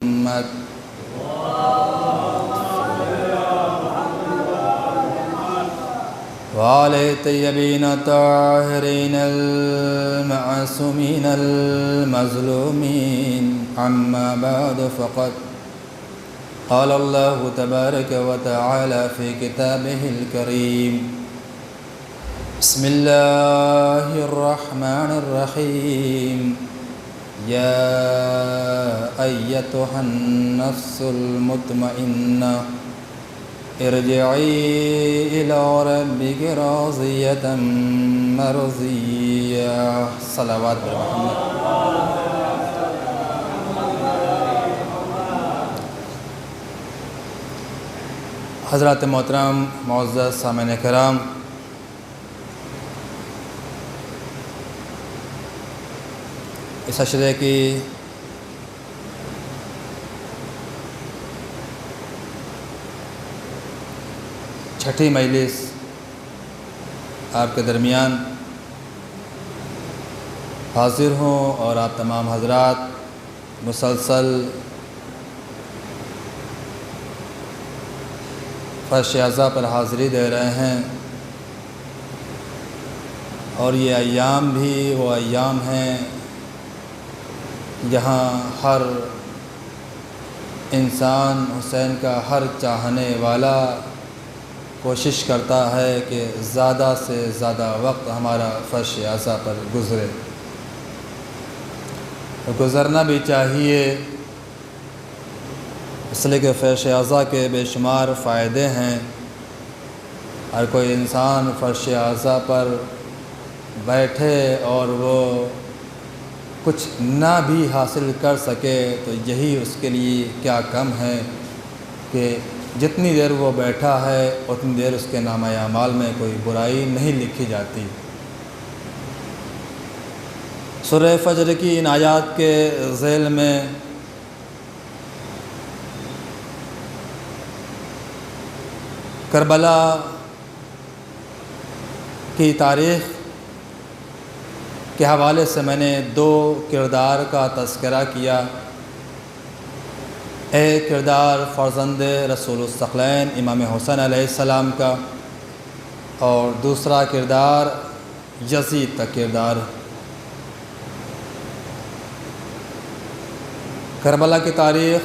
محمد وآل الطيبين الطاهرين المعصومين المظلومين. أما بعد فقد قال الله تبارك وتعالى في كتابه الكريم: بسم الله الرحمن الرحيم. يا أيتها النفس المطمئنة ارجعي إلى ربك راضية مرضية. صلوات محمد. حضرات محترم، معزز سامعین کرام، اس عشرے کی چھٹی مجلس آپ کے درمیان حاضر ہوں اور آپ تمام حضرات مسلسل فرش اعضاء پر حاضری دے رہے ہیں، اور یہ ایام بھی وہ ایام ہیں جہاں ہر انسان، حسین کا ہر چاہنے والا کوشش کرتا ہے کہ زیادہ سے زیادہ وقت ہمارا فرش اعضاء پر گزرے، گزرنا بھی چاہیے، اس لیے کہ فرش اعضاء کے بے شمار فائدے ہیں۔ ہر کوئی انسان فرش اعضاء پر بیٹھے اور وہ کچھ نہ بھی حاصل کر سکے تو یہی اس کے لیے کیا کم ہے کہ جتنی دیر وہ بیٹھا ہے اتنی دیر اس کے نامہ اعمال میں کوئی برائی نہیں لکھی جاتی۔ سورہ فجر کی ان آیات کے ذیل میں کربلا کی تاریخ کے حوالے سے میں نے دو کردار کا تذکرہ کیا۔ ایک کردار فرزند رسول الثقلین امام حسین علیہ السلام کا، اور دوسرا کردار یزید کا کردار۔ کربلا کی تاریخ،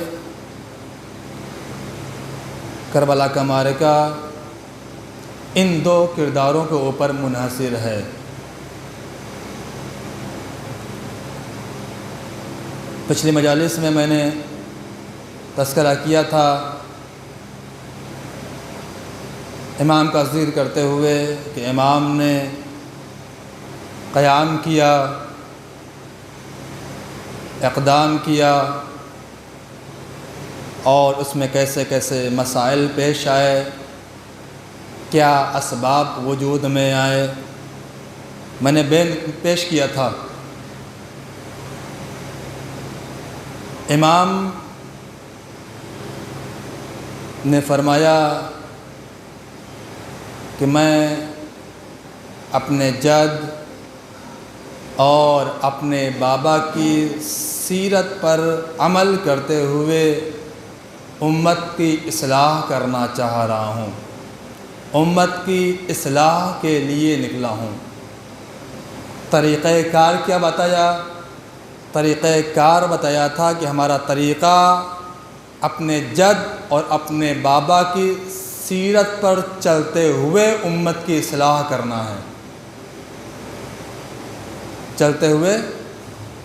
کربلا کا معرکہ ان دو کرداروں کے اوپر منحصر ہے۔ پچھلی مجالس میں نے تذکرہ کیا تھا امام کا ذکر کرتے ہوئے کہ امام نے قیام کیا، اقدام کیا، اور اس میں کیسے کیسے مسائل پیش آئے، کیا اسباب وجود میں آئے، میں نے بیان پیش کیا تھا۔ امام نے فرمایا کہ میں اپنے جد اور اپنے بابا کی سیرت پر عمل کرتے ہوئے امت کی اصلاح کرنا چاہ رہا ہوں، امت کی اصلاح کے لیے نکلا ہوں۔ طریقہ کار کیا بتایا؟ طریقہ کار بتایا تھا کہ ہمارا طریقہ اپنے جد اور اپنے بابا کی سیرت پر چلتے ہوئے امت کی اصلاح کرنا ہے، چلتے ہوئے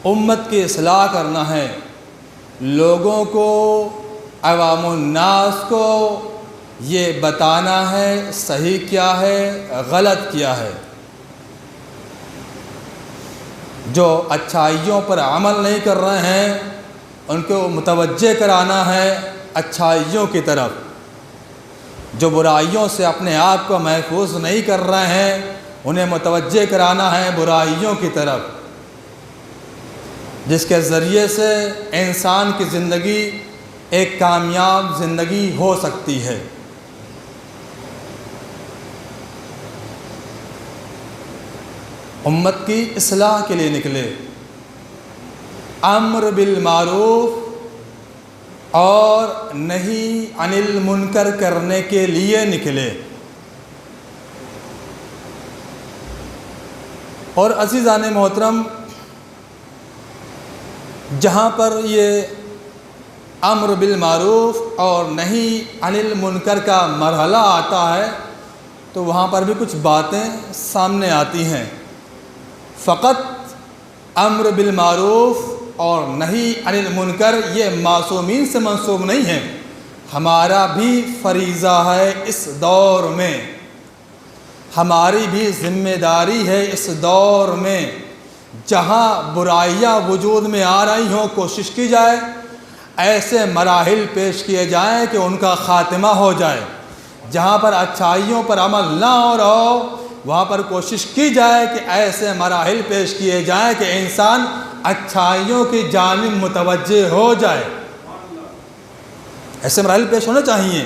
امت کی اصلاح کرنا ہے، لوگوں کو، عوام الناس کو یہ بتانا ہے صحیح کیا ہے، غلط کیا ہے۔ جو اچھائیوں پر عمل نہیں کر رہے ہیں ان کو متوجہ کرانا ہے اچھائیوں کی طرف، جو برائیوں سے اپنے آپ کو محفوظ نہیں کر رہے ہیں انہیں متوجہ کرانا ہے برائیوں کی طرف، جس کے ذریعے سے انسان کی زندگی ایک کامیاب زندگی ہو سکتی ہے۔ امت کی اصلاح کے لیے نکلے، امر بالمعروف اور نہی عن المنکر کرنے کے لیے نکلے۔ اور عزیزان محترم، جہاں پر یہ امر بالمعروف اور نہی عن المنکر کا مرحلہ آتا ہے تو وہاں پر بھی کچھ باتیں سامنے آتی ہیں۔ فقط امر بالمعروف اور نہی عن المنکر یہ معصومین سے منسوب نہیں ہے، ہمارا بھی فریضہ ہے اس دور میں، ہماری بھی ذمہ داری ہے اس دور میں۔ جہاں برائیاں وجود میں آ رہی ہوں کوشش کی جائے ایسے مراحل پیش کیے جائیں کہ ان کا خاتمہ ہو جائے۔ جہاں پر اچھائیوں پر عمل نہ ہو رہا ہو وہاں پر کوشش کی جائے کہ ایسے مراحل پیش کیے جائیں کہ انسان اچھائیوں کی جانب متوجہ ہو جائے۔ ایسے مراحل پیش ہونے چاہیے۔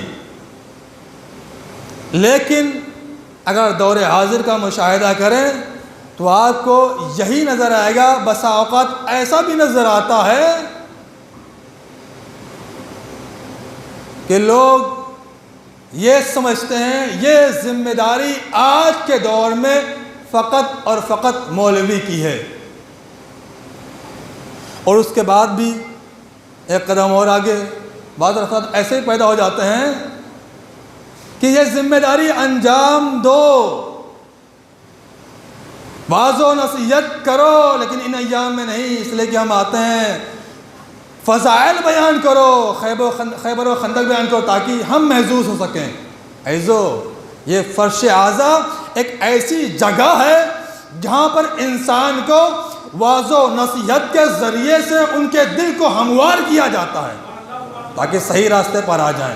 لیکن اگر دور حاضر کا مشاہدہ کریں تو آپ کو یہی نظر آئے گا، بسا اوقات ایسا بھی نظر آتا ہے کہ لوگ یہ سمجھتے ہیں یہ ذمہ داری آج کے دور میں فقط اور فقط مولوی کی ہے، اور اس کے بعد بھی ایک قدم اور آگے بعض افراد ایسے ہی پیدا ہو جاتے ہیں کہ یہ ذمہ داری انجام دو، واعظ و نصیحت کرو، لیکن ان ایام میں نہیں، اس لیے کہ ہم آتے ہیں فضائل بیان کرو، خیبر و خندق بیان کرو تاکہ ہم محظوظ ہو سکیں۔ ایزو یہ فرش اعضا ایک ایسی جگہ ہے جہاں پر انسان کو واعظ و نصیحت کے ذریعے سے ان کے دل کو ہموار کیا جاتا ہے تاکہ صحیح راستے پر آ جائیں۔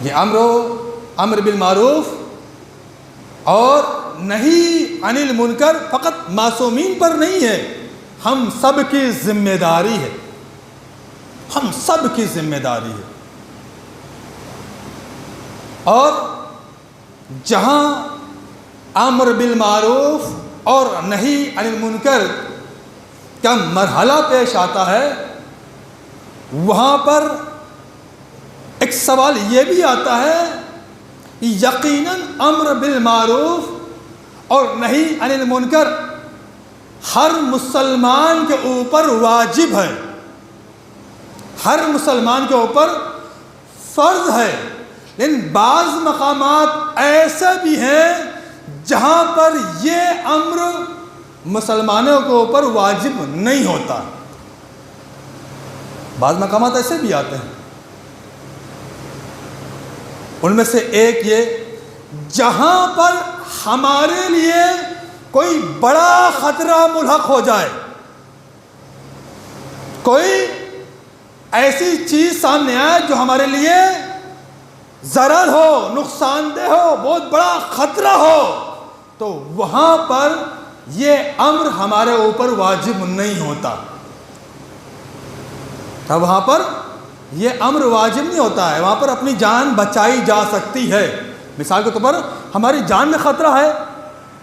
یہ امر بالمعروف اور نہی عن المنکر فقط معصومین پر نہیں ہے، ہم سب کی ذمہ داری ہے، ہم سب کی ذمہ داری ہے۔ اور جہاں امر بالمعروف اور نہی عن المنکر کا مرحلہ پیش آتا ہے وہاں پر ایک سوال یہ بھی آتا ہے، یقیناً امر بالمعروف اور نہی عن المنکر ہر مسلمان کے اوپر واجب ہے، ہر مسلمان کے اوپر فرض ہے، لیکن بعض مقامات ایسے بھی ہیں جہاں پر یہ امر مسلمانوں کے اوپر واجب نہیں ہوتا۔ بعض مقامات ایسے بھی آتے ہیں، ان میں سے ایک یہ جہاں پر ہمارے لیے کوئی بڑا خطرہ ملحق ہو جائے، کوئی ایسی چیز سامنے آئے جو ہمارے لیے ضرر ہو، نقصان دہ ہو، بہت بڑا خطرہ ہو، تو وہاں پر یہ امر ہمارے اوپر واجب نہیں ہوتا۔ وہاں پر یہ امر واجب نہیں ہوتا ہے، وہاں پر اپنی جان بچائی جا سکتی ہے۔ مثال کے طور پر ہماری جان میں خطرہ ہے،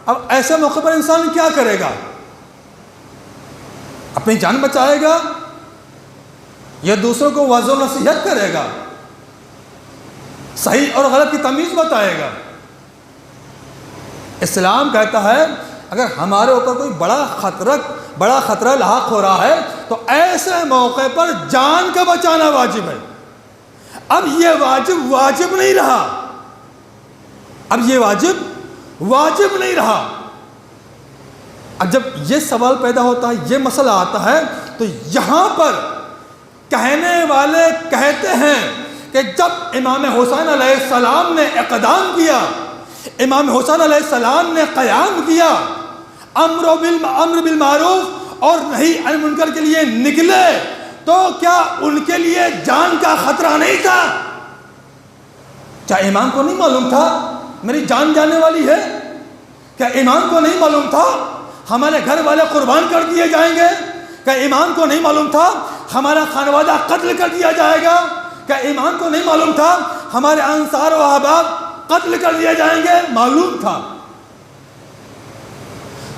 اب ایسے موقع پر انسان کیا کرے گا؟ اپنی جان بچائے گا یا دوسروں کو واعظ و نصیحت کرے گا، صحیح اور غلط کی تمیز بتائے گا؟ اسلام کہتا ہے اگر ہمارے اوپر کوئی بڑا خطرہ لاحق ہو رہا ہے تو ایسے موقع پر جان کا بچانا واجب ہے۔ اب یہ واجب نہیں رہا، اب یہ واجب نہیں رہا۔ اب جب یہ سوال پیدا ہوتا ہے، یہ مسئلہ آتا ہے، تو یہاں پر کہنے والے کہتے ہیں کہ جب امام حسین علیہ السلام نے اقدام کیا، امام حسین علیہ السلام نے قیام کیا، امر بالمعروف اور نہی عن المنکر کے لیے نکلے، تو کیا ان کے لیے جان کا خطرہ نہیں تھا؟ کیا امام کو نہیں معلوم تھا میری جان جانے والی ہے؟ کیا امام کو نہیں معلوم تھا ہمارے گھر والے قربان کر دیے جائیں گے؟ کیا امام کو نہیں معلوم تھا ہمارا خانوادہ قتل کر دیا جائے گا؟ کیا امام کو نہیں معلوم تھا ہمارے انصار و احباب قتل کر دیے جائیں گے؟ معلوم تھا۔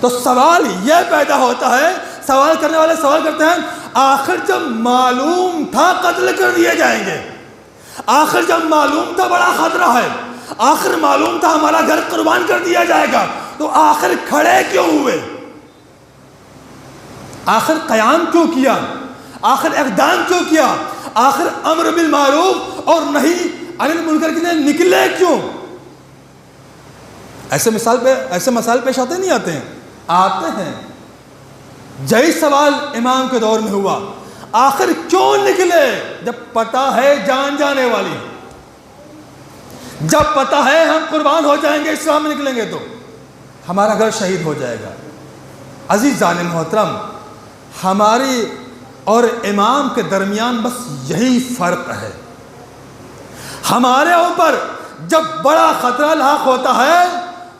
تو سوال یہ پیدا ہوتا ہے سوال کرنے والے سوال کرتے ہیں آخر جب معلوم تھا قتل کر دیے جائیں گے، آخر جب معلوم تھا بڑا خطرہ ہے، آخر معلوم تھا ہمارا گھر قربان کر دیا جائے گا، تو آخر کھڑے کیوں ہوئے؟ آخر قیام کیوں کیا؟ آخر اقدام کیوں کیا؟ آخر امر بالمعروف اور نہی عن المنکر کے لیے نکلے کیوں؟ ایسے مسائل پیش آتے نہیں آتے ہیں؟ آتے ہیں۔ یہی سوال امام کے دور میں ہوا، آخر کیوں نکلے؟ جب پتہ ہے جان جانے والی، جب پتہ ہے ہم قربان ہو جائیں گے، اسلام میں نکلیں گے تو ہمارا گھر شہید ہو جائے گا۔ عزیزان محترم، ہماری اور امام کے درمیان بس یہی فرق ہے۔ ہمارے اوپر جب بڑا خطرہ لاحق ہوتا ہے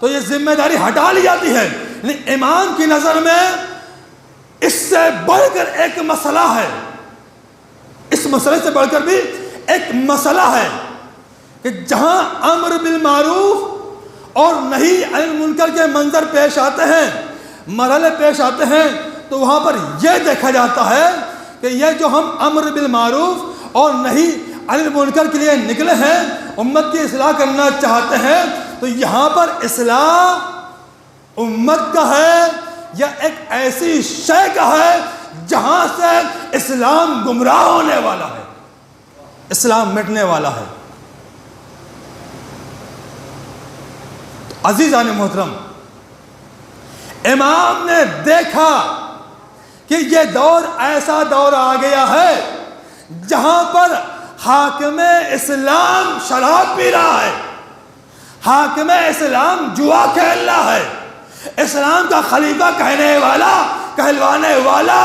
تو یہ ذمہ داری ہٹا لی جاتی ہے، لیکن امام کی نظر میں اس سے بڑھ کر ایک مسئلہ ہے، اس مسئلے سے بڑھ کر بھی ایک مسئلہ ہے کہ جہاں امر بالمعروف اور نہی عن المنکر کے منظر پیش آتے ہیں، مرحلے پیش آتے ہیں، تو وہاں پر یہ دیکھا جاتا ہے کہ یہ جو ہم امر بالمعروف اور نہی عن المنکر کے لیے نکلے ہیں، امت کی اصلاح کرنا چاہتے ہیں، تو یہاں پر اصلاح امت کا ہے یا ایک ایسی شے کا ہے جہاں سے اسلام گمراہ ہونے والا ہے، اسلام مٹنے والا ہے۔ عزیزان محترم، امام نے دیکھا کہ یہ دور ایسا دور آ گیا ہے جہاں پر حاکم اسلام شراب پی رہا ہے، حاکم اسلام جوا کھیل رہا ہے، اسلام کا خلیفہ کہلوانے والا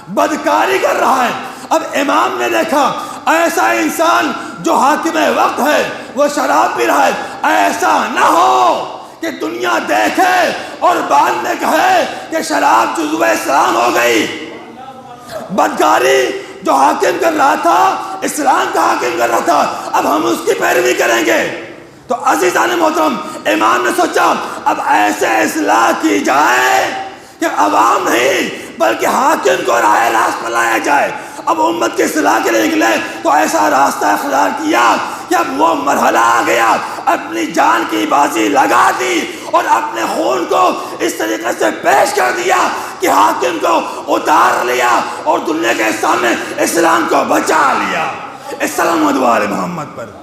بدکاری کر رہا ہے۔ اب امام نے دیکھا ایسا انسان جو حاکم وقت ہے وہ شراب پی رہا ہے، ایسا نہ ہو کہ دنیا دیکھے اور بعد میں کہے کہ شراب جزو اسلام ہو گئی۔ بدکاری جو حاکم کر رہا تھا، اسلام کا حاکم کر رہا تھا، اب ہم اس کی پیروی کریں گے۔ تو عزیزان محترم، امام نے سوچا اب ایسے اصلاح کی جائے کہ عوام نہیں بلکہ حاکم کو راہ راست پر لایا جائے۔ اب امت کی اصلاح کے لیے نکلے تو ایسا راستہ اختیار کیا کہ اب وہ مرحلہ آ گیا، اپنی جان کی بازی لگا دی اور اپنے خون کو اس طریقے سے پیش کر دیا کہ حاکم کو اتار لیا اور دنیا کے سامنے اسلام کو بچا لیا۔ السلام علیہ محمد پر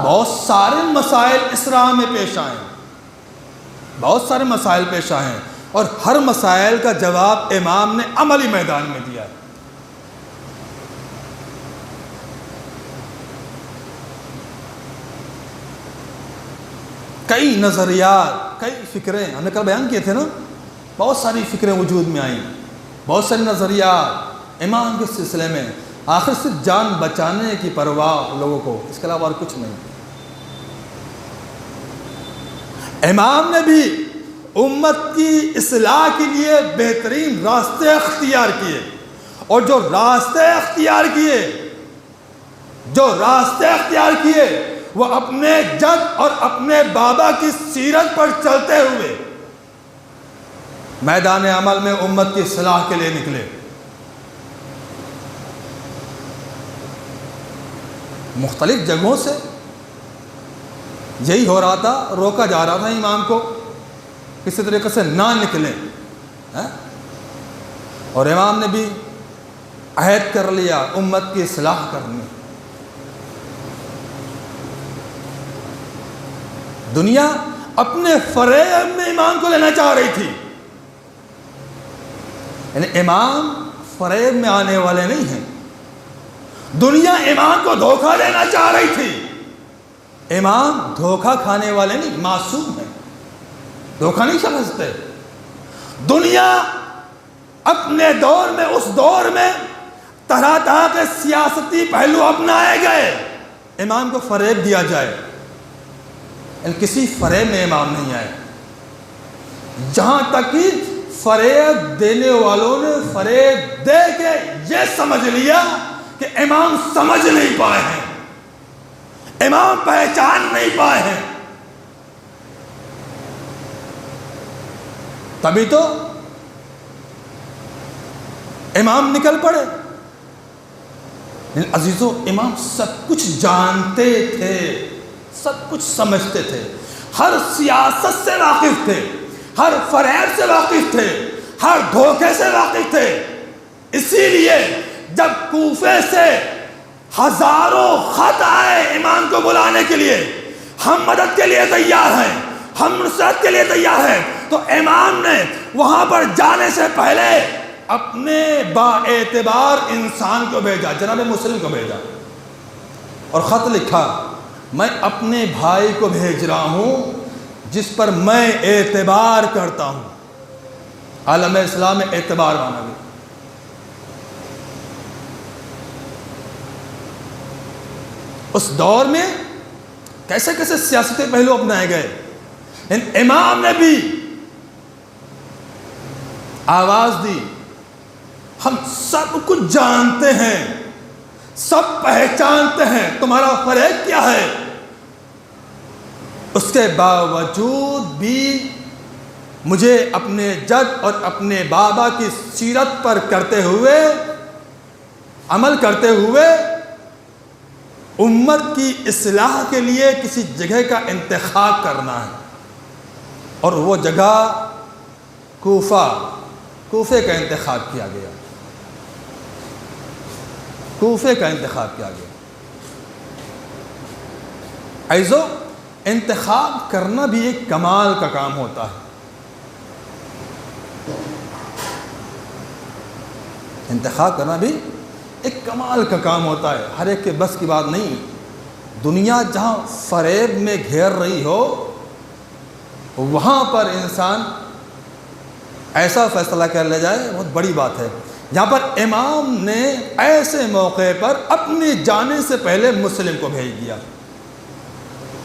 بہت سارے مسائل اسراء میں پیش آئے، بہت سارے مسائل پیش آئے ہیں، اور ہر مسائل کا جواب امام نے عملی میدان میں دیا ہے۔ کئی نظریات، کئی فکریں ہم نے کل بیان کیے تھے نا، بہت ساری فکریں وجود میں آئیں، بہت سارے نظریات امام کے سلسلے میں۔ آخر صرف جان بچانے کی پرواہ لوگوں کو، اس کے علاوہ اور کچھ نہیں۔ امام نے بھی امت کی اصلاح کے لیے بہترین راستے اختیار کیے، اور جو راستے اختیار کیے وہ اپنے جد اور اپنے بابا کی سیرت پر چلتے ہوئے میدان عمل میں امت کی اصلاح کے لیے نکلے۔ مختلف جگہوں سے یہی ہو رہا تھا، روکا جا رہا تھا امام کو کسی طریقے سے نہ نکلیں، اور امام نے بھی عہد کر لیا امت کی اصلاح کرنی۔ دنیا اپنے فریب میں امام کو لینا چاہ رہی تھی، یعنی امام فریب میں آنے والے نہیں ہیں، دنیا امام کو دھوکہ دینا چاہ رہی تھی۔ امام دھوکہ کھانے والے نہیں، معصوم ہیں، دھوکہ نہیں سمجھتے۔ دنیا اپنے دور میں، اس دور میں طرح طرح کے سیاستی پہلو اپنائے گئے، امام کو فریب دیا جائے، کسی فریب میں امام نہیں آئے۔ جہاں تک کہ فریب دینے والوں نے فریب دے کے یہ سمجھ لیا کہ امام سمجھ نہیں پائے ہیں، امام پہچان نہیں پائے ہیں۔ تبھی تو امام نکل پڑے۔ عزیزو، امام سب کچھ جانتے تھے، سب کچھ سمجھتے تھے، ہر سیاست سے واقف تھے، ہر فریب سے واقف تھے، ہر دھوکے سے واقف تھے۔ اسی لیے جب کوفے سے ہزاروں خط آئے امام کو بلانے کے لیے، ہم مدد کے لیے تیار ہیں، ہم نصرت کے لیے تیار ہیں، تو امام نے وہاں پر جانے سے پہلے اپنے با اعتبار انسان کو بھیجا، جناب مسلم کو بھیجا، اور خط لکھا، میں اپنے بھائی کو بھیج رہا ہوں جس پر میں اعتبار کرتا ہوں۔ عالم اسلام میں اعتبار مانا گیا۔ اس دور میں کیسے کیسے سیاسی پہلو اپنائے گئے، امام نے بھی آواز دی، ہم سب کچھ جانتے ہیں، سب پہچانتے ہیں تمہارا فریب کیا ہے، اس کے باوجود بھی مجھے اپنے جد اور اپنے بابا کی سیرت پر کرتے ہوئے، عمل کرتے ہوئے امت کی اصلاح کے لیے کسی جگہ کا انتخاب کرنا ہے، اور وہ جگہ کوفے کا انتخاب کیا گیا، کوفے کا انتخاب کیا گیا۔ عزیزو، انتخاب کرنا بھی ایک کمال کا کام ہوتا ہے، انتخاب کرنا بھی ایک کمال کا کام ہوتا ہے، ہر ایک کے بس کی بات نہیں۔ دنیا جہاں فریب میں گھیر رہی ہو، وہاں پر انسان ایسا فیصلہ کر لے جائے، بہت بڑی بات ہے۔ یہاں پر امام نے ایسے موقع پر اپنی جانے سے پہلے مسلم کو بھیج دیا،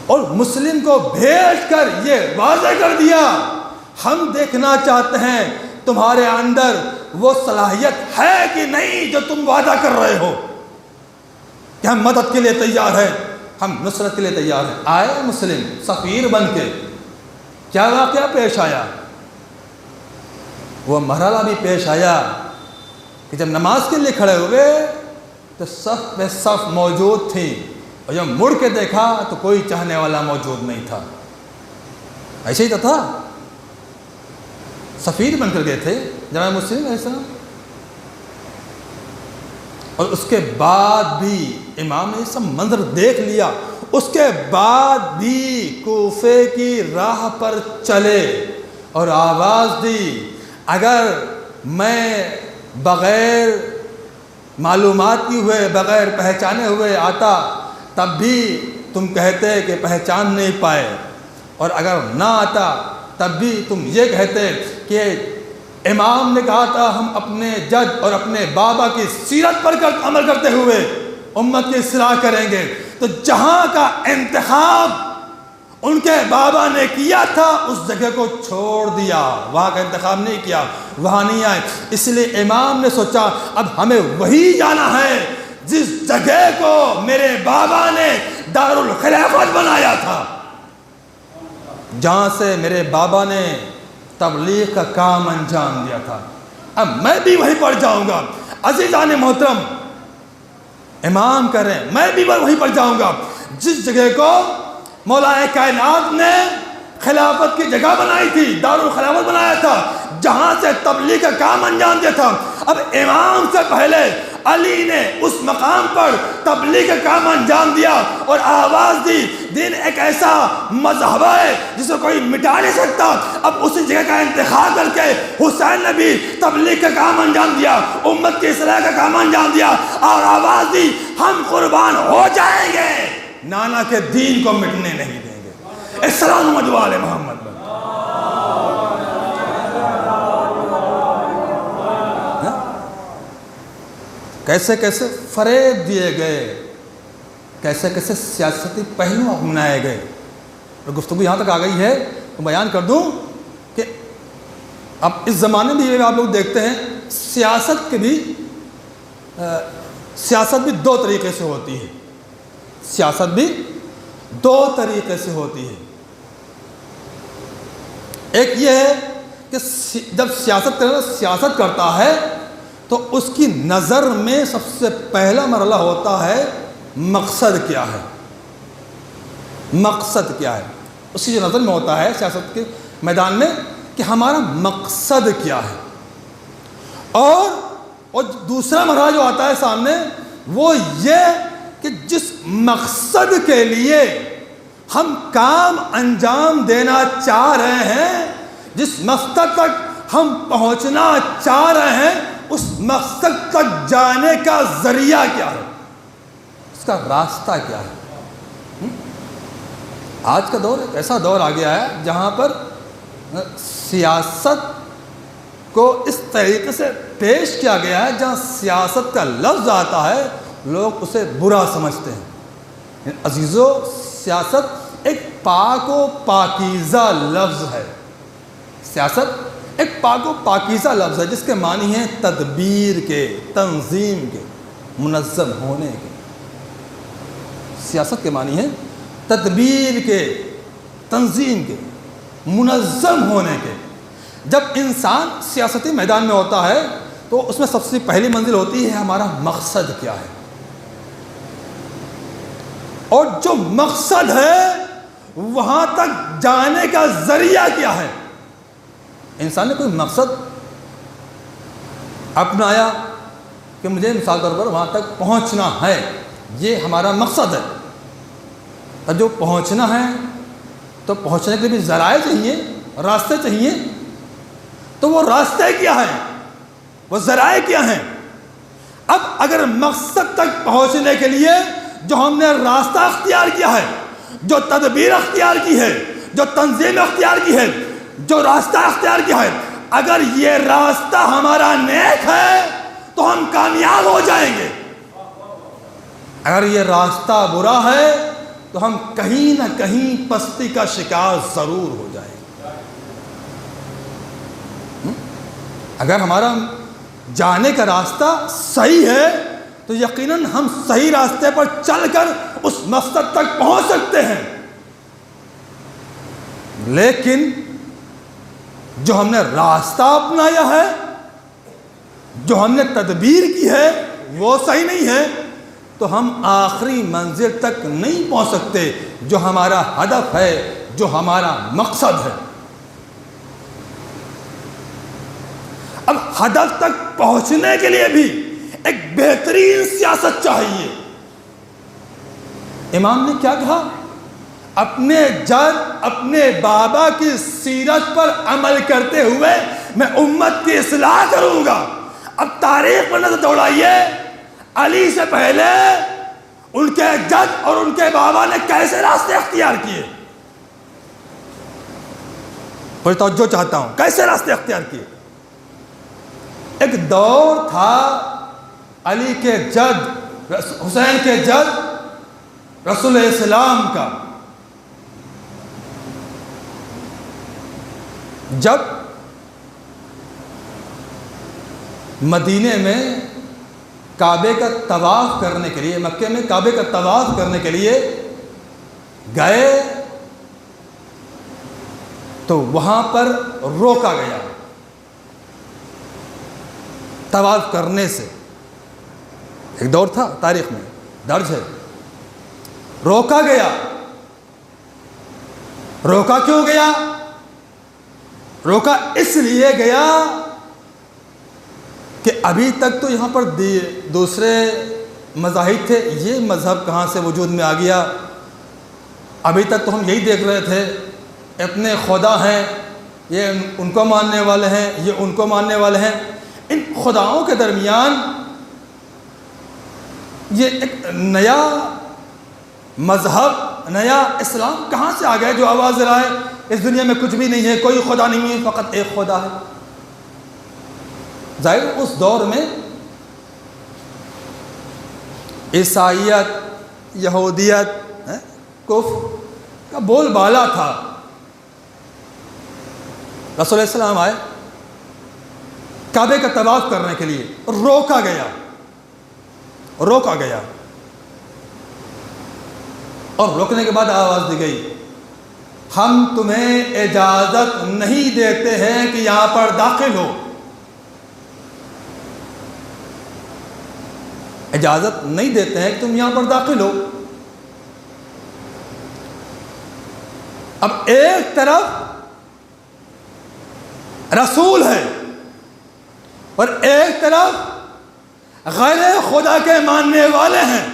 اور مسلم کو بھیج کر یہ واضح کر دیا، ہم دیکھنا چاہتے ہیں تمہارے اندر وہ صلاحیت ہے کہ نہیں جو تم وعدہ کر رہے ہو کہ ہم مدد کے لیے تیار ہیں، ہم نصرت کے لیے تیار ہیں۔ آئے مسلم سفیر بن کے، کیا واقعہ پیش آیا؟ وہ مرحلہ بھی پیش آیا کہ جب نماز کے لیے کھڑے ہوئے تو صف پہ صف موجود تھی، اور جب مڑ کے دیکھا تو کوئی چاہنے والا موجود نہیں تھا۔ ایسے ہی تو تھا، سفیر بن کر گئے تھے جناب مسلم علیہ السلام، اور اس کے بعد بھی امام نے سب منظر دیکھ لیا، اس کے بعد بھی کوفے کی راہ پر چلے اور آواز دی، اگر میں بغیر معلومات کی ہوئے، بغیر پہچانے ہوئے آتا تب بھی تم کہتے کہ پہچان نہیں پائے، اور اگر نہ آتا تب بھی تم یہ کہتے کہ امام نے کہا تھا ہم اپنے جد اور اپنے بابا کی سیرت پر عمل کرتے ہوئے امت کی اصلاح کریں گے۔ تو جہاں کا انتخاب ان کے بابا نے کیا تھا اس جگہ کو چھوڑ دیا، وہاں کا انتخاب نہیں کیا، وہاں نہیں آئے۔ اس لیے امام نے سوچا اب ہمیں وہی جانا ہے جس جگہ کو میرے بابا نے دارالخلافت بنایا تھا، جہاں سے میرے بابا نے تبلیغ کا کام انجام دیا تھا، اب میں بھی وہیں پر جاؤں گا۔ عزیزان محترم، امام کہہ رہے ہیں میں بھی وہیں پر جاؤں گا جس جگہ کو مولا کائنات نے خلافت کی جگہ بنائی تھی، دارالخلافت بنایا تھا، جہاں سے تبلیغ کا کام انجام دیا تھا۔ اب امام سے پہلے علی نے اس مقام پر تبلیغ کا کام انجام دیا اور آواز دی، دین ایک ایسا مذہب ہے جسے کوئی مٹا نہیں سکتا۔ اب اسی جگہ کا انتخاب کر کے حسین نے بھی تبلیغ کا کام انجام دیا، امت کی اصلاح کا کام انجام دیا، اور آواز دی ہم قربان ہو جائیں گے، نانا کے دین کو مٹنے نہیں دیں گے۔ السلام علی محمد۔ کیسے کیسے فریب دیے گئے، کیسے کیسے سیاسی پہلو اپنائے گئے۔ اور گفتگو یہاں تک آ گئی ہے تو بیان کر دوں کہ اب اس زمانے میں یہ آپ لوگ دیکھتے ہیں سیاست بھی دو طریقے سے ہوتی ہے، سیاست بھی دو طریقے سے ہوتی ہے۔ ایک یہ ہے کہ جب سیاست کرتا ہے تو اس کی نظر میں سب سے پہلا مرحلہ ہوتا ہے مقصد کیا ہے، مقصد کیا ہے، اس کی جو نظر میں ہوتا ہے سیاست کے میدان میں کہ ہمارا مقصد کیا ہے. اور دوسرا مرحلہ جو آتا ہے سامنے وہ یہ کہ جس مقصد کے لیے ہم کام انجام دینا چاہ رہے ہیں، جس مقصد تک ہم پہنچنا چاہ رہے ہیں، اس مقصد تک جانے کا ذریعہ کیا ہے، اس کا راستہ کیا ہے. آج کا دور ایک ایسا دور آ گیا ہے جہاں پر سیاست کو اس طریقے سے پیش کیا گیا ہے جہاں سیاست کا لفظ آتا ہے لوگ اسے برا سمجھتے ہیں. عزیزو، سیاست ایک پاک و پاکیزہ لفظ ہے. سیاست ایک پاک و پاکیزہ لفظ ہے جس کے معنی ہیں تدبیر کے، تنظیم کے، منظم ہونے کے. سیاست کے معنی ہیں تدبیر کے، تنظیم کے، منظم ہونے کے. جب انسان سیاسی میدان میں ہوتا ہے تو اس میں سب سے پہلی منزل ہوتی ہے ہمارا مقصد کیا ہے، اور جو مقصد ہے وہاں تک جانے کا ذریعہ کیا ہے. انسان نے کوئی مقصد اپنایا کہ مجھے مثال طور پر وہاں تک پہنچنا ہے، یہ ہمارا مقصد ہے. اب جو پہنچنا ہے تو پہنچنے کے لیے بھی ذرائع چاہیے، راستے چاہیے. تو وہ راستے کیا ہیں، وہ ذرائع کیا ہیں. اب اگر مقصد تک پہنچنے کے لیے جو ہم نے راستہ اختیار کیا ہے، جو تدبیر اختیار کی ہے، جو تنظیم اختیار کی ہے، جو راستہ اختیار کیا ہے، اگر یہ راستہ ہمارا نیک ہے تو ہم کامیاب ہو جائیں گے. اگر یہ راستہ برا ہے تو ہم کہیں نہ کہیں پستی کا شکار ضرور ہو جائیں گے. اگر ہمارا جانے کا راستہ صحیح ہے تو یقیناً ہم صحیح راستے پر چل کر اس مقصد تک پہنچ سکتے ہیں. لیکن جو ہم نے راستہ اپنایا ہے، جو ہم نے تدبیر کی ہے، وہ صحیح نہیں ہے تو ہم آخری منزل تک نہیں پہنچ سکتے جو ہمارا ہدف ہے، جو ہمارا مقصد ہے. اب ہدف تک پہنچنے کے لیے بھی ایک بہترین سیاست چاہیے. امام نے کیا کہا؟ اپنے جد، اپنے بابا کی سیرت پر عمل کرتے ہوئے میں امت کی اصلاح کروں گا. اب تاریخ پر نظر دوڑائیے، علی سے پہلے ان کے جد اور ان کے بابا نے کیسے راستے اختیار کیے. بڑی توجہ چاہتا ہوں، کیسے راستے اختیار کیے. ایک دور تھا علی کے جد، حسین کے جد رسول اسلام کا، جب مدینے میں کعبے کا طواف کرنے کے لیے، مکے میں کعبے کا طواف کرنے کے لیے گئے تو وہاں پر روکا گیا طواف کرنے سے. ایک دور تھا تاریخ میں درج ہے، روکا گیا. روکا کیوں گیا؟ روکا اس لیے گیا کہ ابھی تک تو یہاں پر دوسرے مذاہب تھے، یہ مذہب کہاں سے وجود میں آ گیا؟ ابھی تک تو ہم یہی دیکھ رہے تھے، اتنے خدا ہیں، یہ ان کو ماننے والے ہیں، یہ ان کو ماننے والے ہیں. ان خداؤں کے درمیان یہ ایک نیا مذہب، نیا اسلام کہاں سے آ گیا جو آواز لائے اس دنیا میں کچھ بھی نہیں ہے، کوئی خدا نہیں ہے، فقط ایک خدا ہے. ظاہر اس دور میں عیسائیت، یہودیت، کفر کا بول بالا تھا. رسول اللہ علیہ وسلم آئے کعبے کا طواف کرنے کے لیے، روکا گیا اور روکنے کے بعد آواز دی گئی ہم تمہیں اجازت نہیں دیتے ہیں کہ یہاں پر داخل ہو. اجازت نہیں دیتے ہیں کہ تم یہاں پر داخل ہو. اب ایک طرف رسول ہے اور ایک طرف غیر خدا کے ماننے والے ہیں.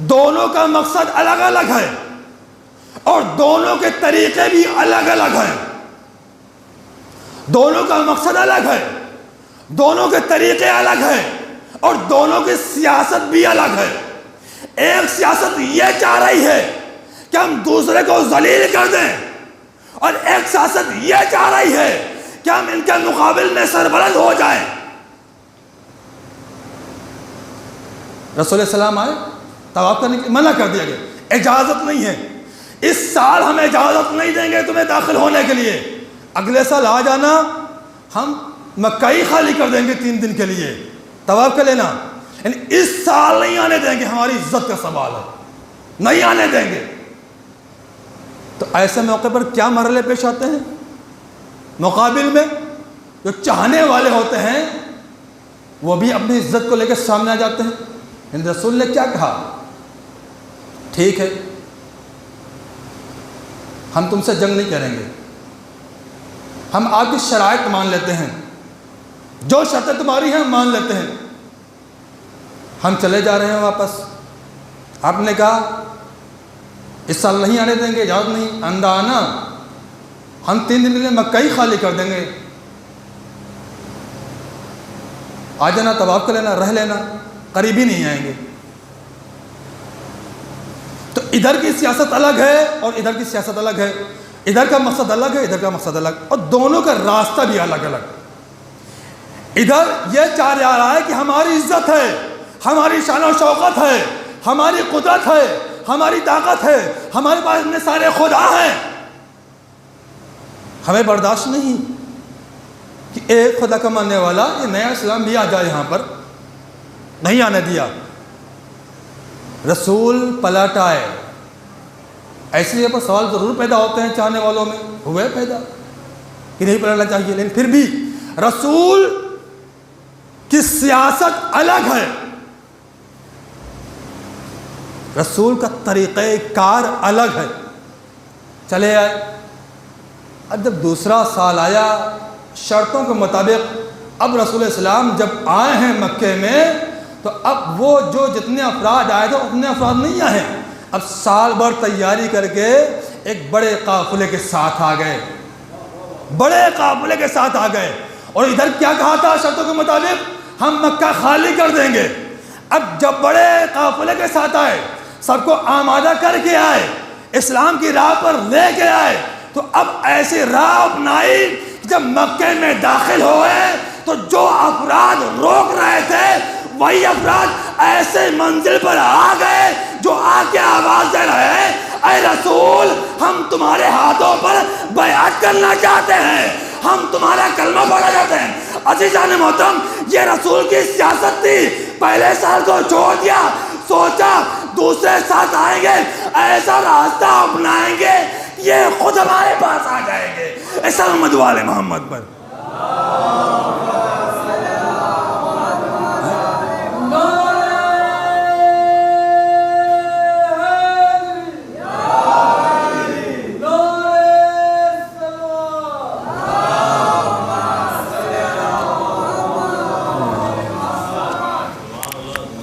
دونوں کا مقصد الگ الگ ہے اور دونوں کے طریقے بھی الگ الگ ہیں. دونوں کا مقصد الگ ہے, دونوں کے طریقے الگ ہیں اور دونوں کی سیاست بھی الگ ہے. ایک سیاست یہ چاہ رہی ہے کہ ہم دوسرے کو ذلیل کر دیں اور ایک سیاست یہ چاہ رہی ہے کہ ہم ان کے مقابل میں سربلند ہو جائیں. رسول السلام آئے, طواف کرنے کی منع کر دیا گیا, اجازت نہیں ہے. اس سال ہم اجازت نہیں دیں گے تمہیں داخل ہونے کے لیے, اگلے سال آ جانا, ہم مکہ ہی خالی کر دیں گے 3 دن کے لیے, طواف کر لینا. یعنی اس سال نہیں آنے دیں گے, ہماری عزت کا سوال ہے, نہیں آنے دیں گے. تو ایسے موقع پر کیا مرحلے پیش آتے ہیں؟ مقابل میں جو چاہنے والے ہوتے ہیں وہ بھی اپنی عزت کو لے کے سامنے آ جاتے ہیں. یعنی رسول نے کیا کہا, ٹھیک ہے ہم تم سے جنگ نہیں کریں گے, ہم آپ کی شرائط مان لیتے ہیں, جو شرطیں تمہاری ہیں ہم مان لیتے ہیں, ہم چلے جا رہے ہیں واپس. آپ نے کہا اس سال نہیں آنے دیں گے, اجازت نہیں, اندھا آنا, ہم 3 دن کے لیے مکہ ہی خالی کر دیں گے, آ جانا, طواف کر لینا, رہ لینا, قریب ہی نہیں آئیں گے. تو ادھر کی سیاست الگ ہے اور ادھر کی سیاست الگ ہے, ادھر کا مقصد الگ ہے, ادھر کا مقصد الگ, اور دونوں کا راستہ بھی الگ الگ. ادھر یہ چاہ جا رہا ہے کہ ہماری عزت ہے, ہماری شان و شوکت ہے, ہماری قدرت ہے, ہماری طاقت ہے, ہمارے پاس اتنے سارے خدا ہیں, ہمیں برداشت نہیں کہ ایک خدا کا ماننے والا یہ نیا اسلام بھی آ جائے یہاں پر. نہیں آنے دیا. رسول پلٹ آئے. ایسے لیے پر سوال ضرور پیدا ہوتے ہیں چاہنے والوں میں, ہوئے پیدا کہ نہیں پلٹنا چاہیے, لیکن پھر بھی رسول کی سیاست الگ ہے, رسول کا طریقہ کار الگ ہے. چلے آئے. اب جب دوسرا سال آیا شرطوں کے مطابق, اب رسول اسلام جب آئے ہیں مکے میں تو اب وہ جو جتنے افراد آئے تھے اتنے افراد نہیں آئے, اب سال بھر تیاری کر کے ایک بڑے قافلے کے ساتھ آ گئے, بڑے قافلے کے ساتھ آ گئے. اور ادھر کیا کہا تھا شرطوں کے مطابق, ہم مکہ خالی کر دیں گے. اب جب بڑے قافلے کے ساتھ آئے, سب کو آمادہ کر کے آئے, اسلام کی راہ پر لے کے آئے, تو اب ایسی راہ اپنائی جب مکے میں داخل ہوئے تو جو افراد روک رہے تھے وہی افراد ایسے منزل پر آ گئے جو آ کے آواز دے رہے ہیں, اے رسول ہم تمہارے ہاتھوں پر بیعت کرنا چاہتے ہیں, ہم تمہارا کلمہ پڑھنا چاہتے ہیں. عزیزان محترم, یہ رسول کی سیاست تھی. پہلے سال کو چھوڑ دیا, سوچا دوسرے ساتھ آئیں گے, ایسا راستہ اپنائیں گے یہ خود ہمارے پاس آ جائیں گے. ایسا محمد والے محمد پر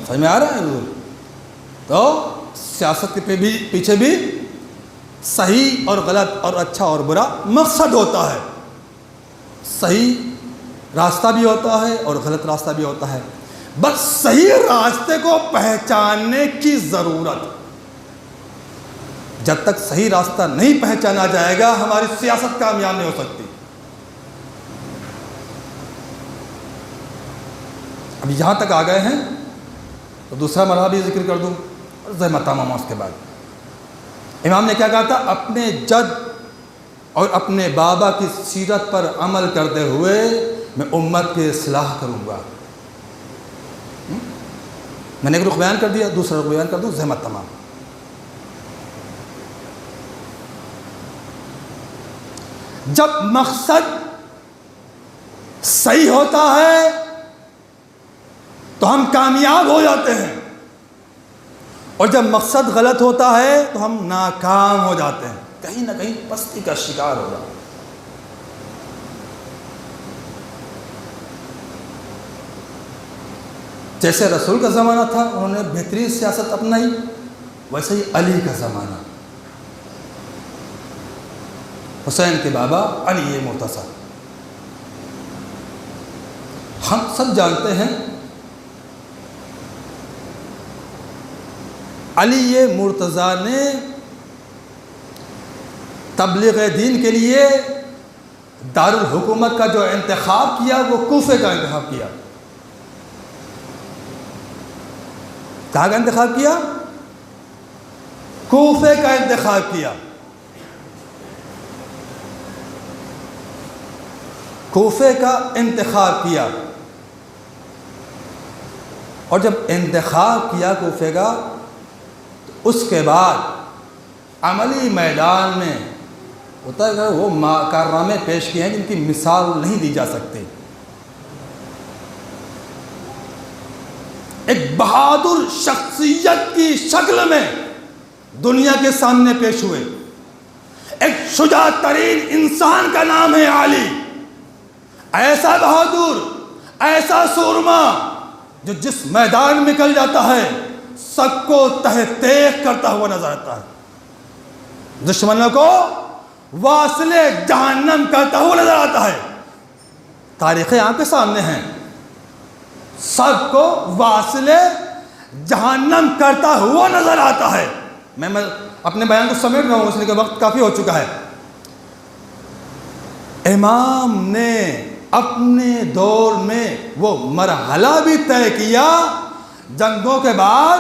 سمجھ میں آ رہا ہے. تو سیاست کے پیچھے بھی صحیح اور غلط اور اچھا اور برا مقصد ہوتا ہے. صحیح راستہ بھی ہوتا ہے اور غلط راستہ بھی ہوتا ہے. بس صحیح راستے کو پہچاننے کی ضرورت. جب تک صحیح راستہ نہیں پہچانا جائے گا ہماری سیاست کامیاب نہیں ہو سکتی. اب یہاں تک آ گئے ہیں تو دوسرا مرحلہ بھی ذکر کر دوں اور زحمت تمام. اس کے بعد امام نے کیا کہا تھا, اپنے جد اور اپنے بابا کی سیرت پر عمل کرتے ہوئے میں امت کی اصلاح کروں گا. میں نے ایک رخ بیان کر دیا, دوسرا رخ بیان کر دوں, زحمت تمام. جب مقصد صحیح ہوتا ہے تو ہم کامیاب ہو جاتے ہیں، اور جب مقصد غلط ہوتا ہے تو ہم ناکام ہو جاتے ہیں، کہیں نہ کہیں پستی کا شکار ہو جاتے ہیں۔ جیسے رسول کا زمانہ تھا انہوں نے بہترین سیاست اپنائی، ویسے ہی علی کا زمانہ، حسین کے بابا علی مرتضیٰ، ہم سب جانتے ہیں علی مرتضیٰ نے تبلیغ دین کے لیے دارالحکومت کا جو انتخاب کیا وہ کوفے کا انتخاب کیا۔ کہاں کا انتخاب کیا؟ کوفے کا انتخاب کیا۔ کوفے کا انتخاب کیا، اور جب انتخاب کیا کوفے کا تو اس کے بعد عملی میدان میں ہوتا ہے وہ کارنامے پیش کیے ہیں جن کی مثال نہیں دی جا سکتی۔ ایک بہادر شخصیت کی شکل میں دنیا کے سامنے پیش ہوئے۔ ایک شجاع ترین انسان کا نام ہے علی، ایسا بہادر، ایسا سورما جو جس میدان میں نکل جاتا ہے سب کو تہ تیغ کرتا ہوا نظر آتا ہے، دشمنوں کو واصل جہنم کرتا ہوا نظر آتا ہے۔ تاریخیں آپ کے سامنے ہیں، سب کو واصل جہنم کرتا ہوا نظر آتا ہے۔ میں اپنے بیان کو سمیٹ رہا ہوں اس لیے کہ وقت کافی ہو چکا ہے۔ امام نے اپنے دور میں وہ مرحلہ بھی طے کیا، جنگوں کے بعد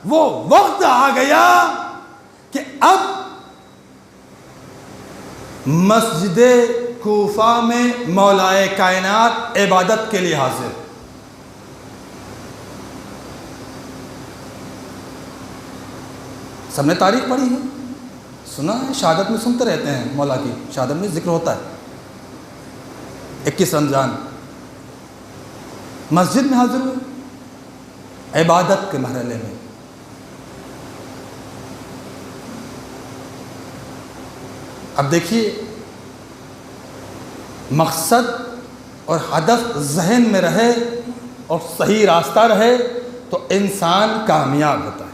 وہ وقت آ گیا کہ اب مسجد کوفہ میں مولائے کائنات عبادت کے لیے حاضر۔ سب نے تاریخ پڑھی ہے، سنا ہے، شہادت میں سنتے رہتے ہیں، مولا کی شہادت میں ذکر ہوتا ہے۔ 21 رمضان مسجد میں حاضر ہوئے عبادت کے مرحلے میں۔ اب دیکھیے، مقصد اور ہدف ذہن میں رہے اور صحیح راستہ رہے تو انسان کامیاب ہوتا ہے۔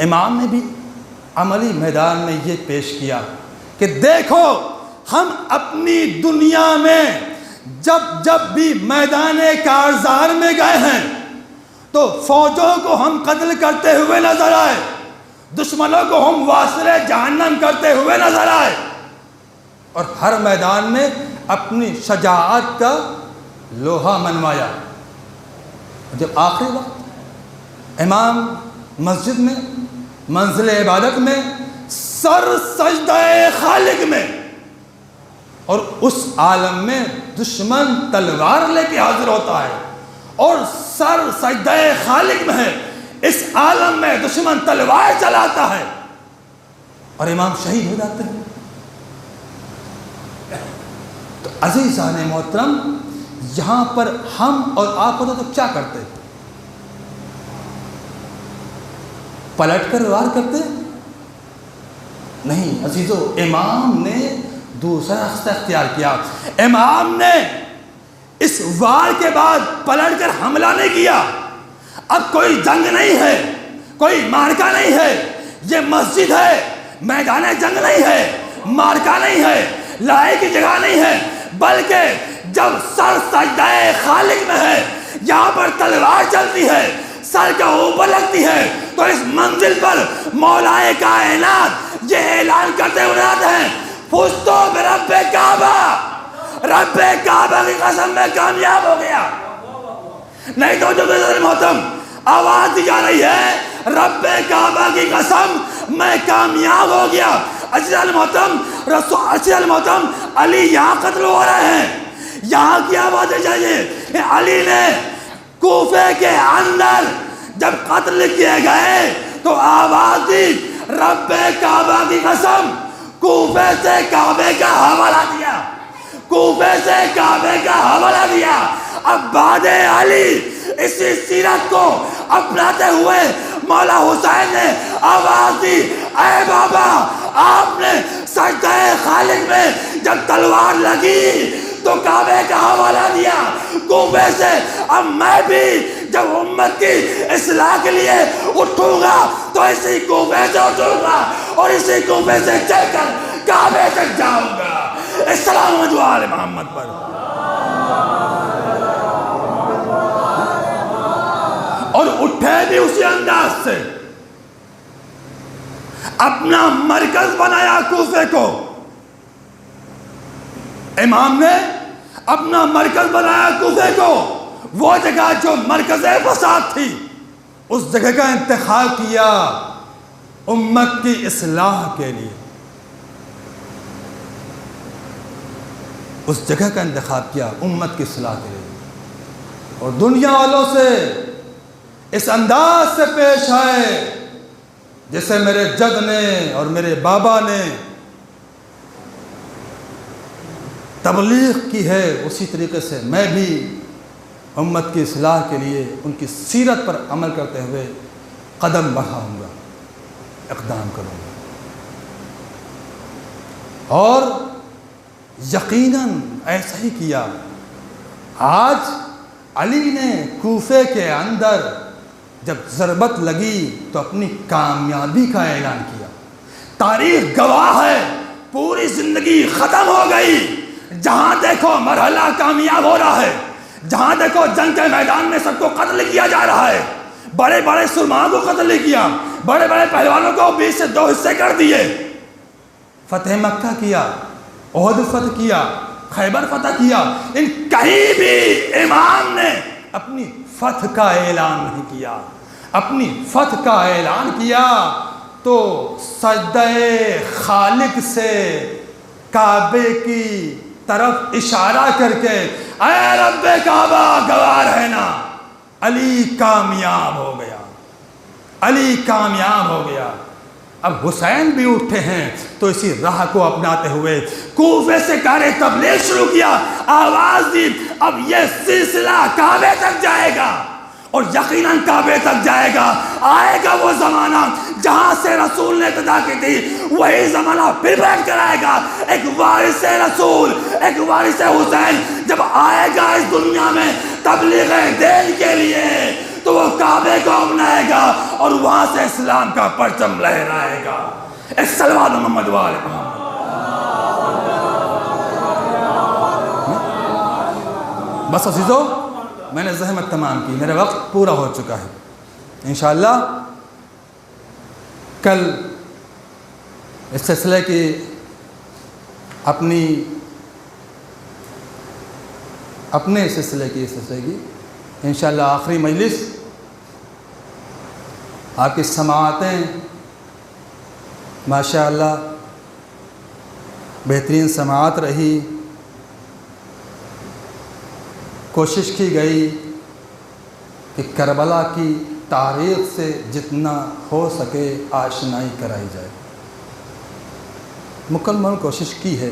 امام نے بھی عملی میدان میں یہ پیش کیا کہ دیکھو، ہم اپنی دنیا میں جب بھی میدان کارزار میں گئے ہیں تو فوجوں کو ہم قتل کرتے ہوئے نظر آئے، دشمنوں کو ہم واصل جہنم کرتے ہوئے نظر آئے، اور ہر میدان میں اپنی شجاعت کا لوہا منوایا۔ جب آخری وقت امام مسجد میں منزل عبادت میں سر سجدہ خالق میں، اور اس عالم میں دشمن تلوار لے کے حاضر ہوتا ہے، اور سر سجدہ خالق میں ہے، اس عالم میں دشمن تلوار چلاتا ہے اور امام شہید ہو جاتے ہیں۔ تو عزیزان محترم، یہاں پر ہم اور آپ ہوتے تو کیا کرتے؟ پلٹ کر وار کرتے؟ نہیں عزیزو، امام نے دوسرا راستہ اختیار کیا۔ امام نے اس وار کے بعد پلٹ کر حملہ نہیں کیا۔ اب کوئی جنگ نہیں ہے، کوئی مارکا نہیں ہے، یہ مسجد ہے، میدان جنگ نہیں ہے، مارکا نہیں ہے، لڑائی کی جگہ نہیں ہے، بلکہ جب سر سجدہ خالق میں ہے، یہاں پر تلوار چلتی ہے، سر کے اوپر لگتی ہے، تو اس منزل پر مولائے کائنات یہ اعلان کرتے ہوئے آتے ہیں، فزتو برب کعبہ، رب کعبہ کی قسم میں کامیاب ہو گیا۔ نہیں تو جو محترم آواز دی جا رہی ہے، رب کعبہ کی قسم میں کامیاب ہو گیا۔ عزیزان محترم، علی یہاں قتل ہو رہے ہیں، یہاں کی آوازیں چاہیے کہ علی نے کوفے کے اندر جب قتل کیے گئے تو آواز دی، رب کعبہ کی قسم کوفے سے کعبے کا حوالہ دیا، کوفے سے کعبے کا حوالہ دیا۔ اب بعد علی اسی سیرت کو اپناتے ہوئے مولا حسین نے آواز دی، اے بابا آپ نے سجدہ خالق میں جب تلوار لگی تو کعبے کا حوالہ دیا کوفے سے، اب میں بھی جب امت کی اصلاح کے لیے اٹھوں گا تو اسی کوفے سے اٹھوں گا اور اسی کوفے سے چل کر کعبے تک جاؤں گا۔ السلام علیکم محمد پر۔ اور اٹھے بھی اسی انداز سے، اپنا مرکز بنایا کوفے کو، امام نے اپنا مرکز بنایا کوفے کو، وہ جگہ جو مرکز فساد تھی اس جگہ کا انتخاب کیا امت کی اصلاح کے لیے، اس جگہ کا انتخاب کیا امت کی اصلاح کے لیے، اور دنیا والوں سے اس انداز سے پیش آئے جیسے میرے جد نے اور میرے بابا نے تبلیغ کی ہے، اسی طریقے سے میں بھی امت کی اصلاح کے لیے ان کی سیرت پر عمل کرتے ہوئے قدم بڑھاؤں گا، اقدام کروں گا۔ اور یقیناً ایسا ہی کیا۔ آج علی نے کوفے کے اندر جب ضربت لگی تو اپنی کامیابی کا اعلان کیا۔ تاریخ گواہ ہے، پوری زندگی ختم ہو گئی، جہاں دیکھو مرحلہ کامیاب ہو رہا ہے، جہاں دیکھو جنگ کے میدان میں سب کو قتل کیا جا رہا ہے، بڑے بڑے سرماؤں کو قتل کیا، بڑے بڑے پہلوانوں کو 20 سے 2 حصے کر دیے، فتح مکہ کیا، احد فتح کیا، خیبر فتح کیا، ان کہیں بھی امام نے اپنی فتح کا اعلان نہیں کیا۔ اپنی فتح کا اعلان کیا تو سجدہ خالق سے کعبے کی طرف اشارہ کر کے، اے رب کعبہ گواہ رہنا، علی کامیاب ہو گیا، علی کامیاب ہو گیا۔ اب حسین بھی اٹھے ہیں تو اسی راہ کو اپناتے ہوئے کوفے سے کار تبلیغ شروع کیا، آواز دی، اب یہ سلسلہ کعبے تک جائے گا، اور یقیناً کعبے تک جائے گا۔ آئے گا وہ زمانہ جہاں سے رسول نے ابتدا کی تھی، وہی زمانہ پھر بیٹھ کر آئے گا۔ ایک وارث رسول، ایک وارث حسین جب آئے گا اس دنیا میں تبلیغ دین کے لیے، تو وہ کعبے کو اپنائے گا اور وہاں سے اسلام کا پرچم لہرائے گا۔ الصلوات محمد و آل محمد۔ بس عزیزو، میں نے زحمت تمام کی، میرا وقت پورا ہو چکا ہے۔ انشاءاللہ کل اس سلسلے کی اپنے سلسلے کی انشاءاللہ آخری مجلس، آپ کی سماعتیں ماشاءاللہ بہترین سماعت رہی، کوشش کی گئی کہ کربلا کی تاریخ سے جتنا ہو سکے آشنائی کرائی جائے، مکمل کوشش کی ہے۔